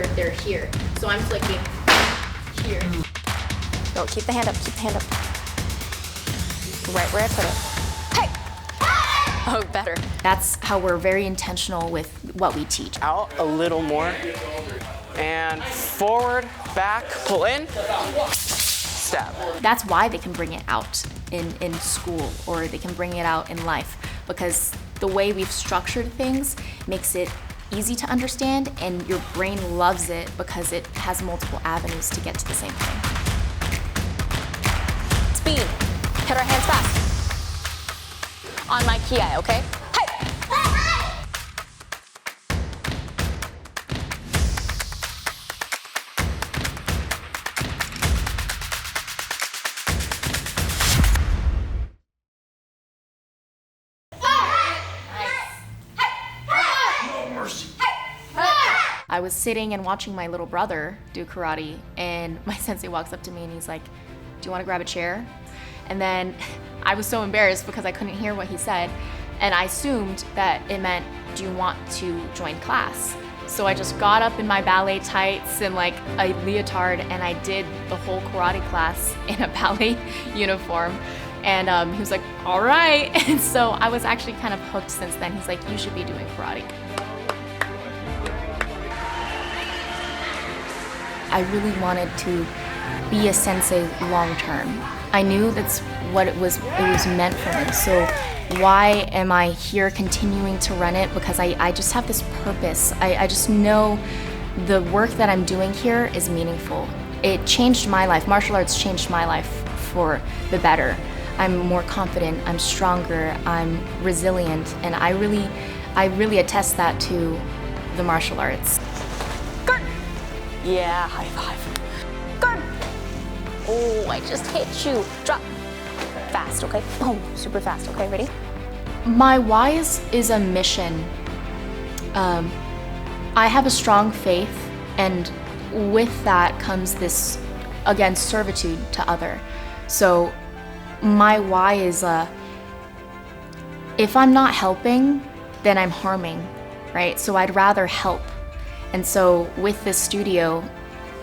they're here. So I'm flicking here. Go, keep the hand up, keep the hand up. Right where I put it. Hey! Oh, better. That's how we're very intentional with what we teach. Out a little more. And forward, back, pull in, step. That's why they can bring it out in school, or they can bring it out in life, because the way we've structured things makes it easy to understand, and your brain loves it because it has multiple avenues to get to the same thing. Speed. Hit our hands fast. On my ki, okay? Hey! I was sitting and watching my little brother do karate, and my sensei walks up to me and he's like, "Do you want to grab a chair?" And then I was so embarrassed because I couldn't hear what he said, and I assumed that it meant, "Do you want to join class?" So I just got up in my ballet tights and like a leotard, and I did the whole karate class in a ballet uniform. And he was like, "All right." And so I was actually kind of hooked since then. He's like, "You should be doing karate." I really wanted to be a sensei long term. I knew that's what it was meant for me. So why am I here continuing to run it? Because I just have this purpose. I just know the work that I'm doing here is meaningful. It changed my life. Martial arts changed my life for the better. I'm more confident, I'm stronger, I'm resilient, and I really attest that to the martial arts. Yeah, high five. Guard! Oh, I just hit you. Drop. Fast, okay? Boom, super fast, okay? Ready? My why is a mission. I have a strong faith, and with that comes this, again, servitude to other. So my why is, if I'm not helping, then I'm harming, right? So I'd rather help. And so with this studio,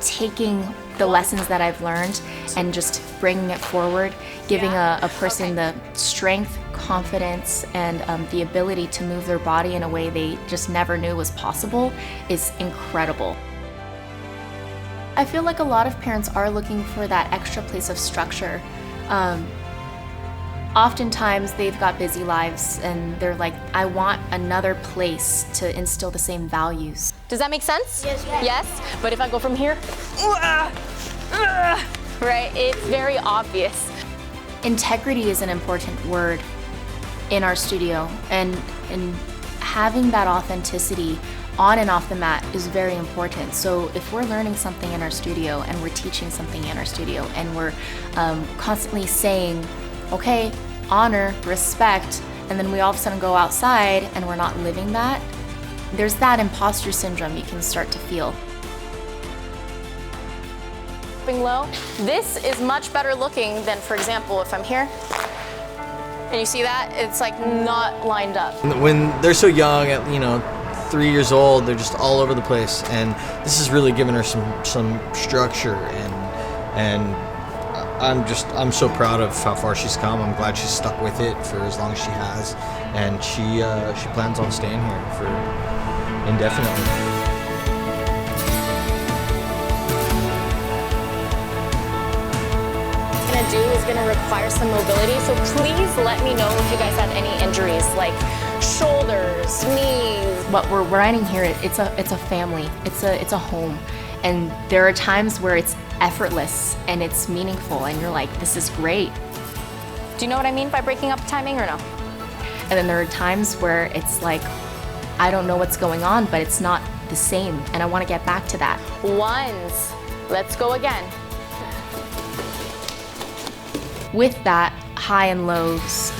taking the lessons that I've learned and just bringing it forward, giving a person the strength, confidence, and the ability to move their body in a way they just never knew was possible is incredible. I feel like a lot of parents are looking for that extra place of structure. Oftentimes they've got busy lives and they're like, I want another place to instill the same values. Does that make sense? Yes. Yes? But if I go from here, right, it's very obvious. Integrity is an important word in our studio, and having that authenticity on and off the mat is very important. So if we're learning something in our studio and we're teaching something in our studio and we're constantly saying, okay, honor, respect, and then we all of a sudden go outside and we're not living that, there's that imposter syndrome you can start to feel. Low. This is much better looking than, for example, if I'm here, and you see that, it's like not lined up. When they're so young, at 3 years old, they're just all over the place, and this has really given her some structure, and I'm so proud of how far she's come. I'm glad she's stuck with it for as long as she has, and she plans on staying here for indefinitely. Is going to require some mobility, so please let me know if you guys have any injuries like shoulders, knees. What we're running here, it's a family, it's a home, and there are times where it's effortless and it's meaningful and you're like, this is great. Do you know what I mean by breaking up timing or no? And then there are times where it's like, I don't know what's going on, but it's not the same, and I want to get back to that. Ones, let's go again. With that high and lows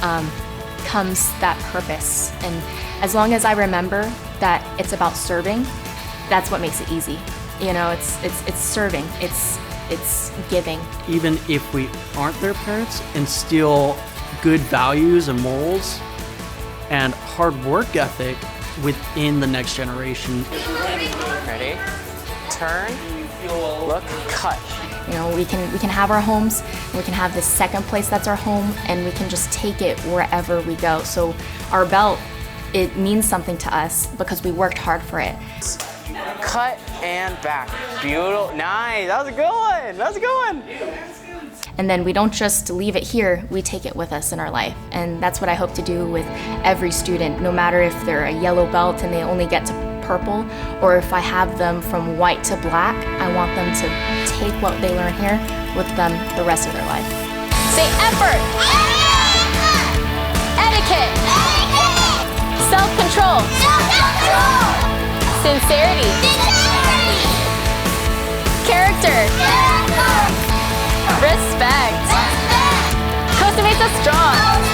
comes that purpose, and as long as I remember that it's about serving, that's what makes it easy. It's serving, it's giving. Even if we aren't their parents, instill good values and morals and hard work ethic within the next generation. Ready? turn, look, cut. You know, we can have our homes, and we can have this second place that's our home, and we can just take it wherever we go. So our belt, it means something to us because we worked hard for it. Cut and back. Beautiful. Nice. That was a good one. That was a good one. And then we don't just leave it here, we take it with us in our life. And that's what I hope to do with every student, no matter if they're a yellow belt and they only get to purple, or if I have them from white to black, I want them to take what they learn here with them the rest of their life. Say effort, etiquette, self-control, sincerity, character, respect. Costa Mesa strong.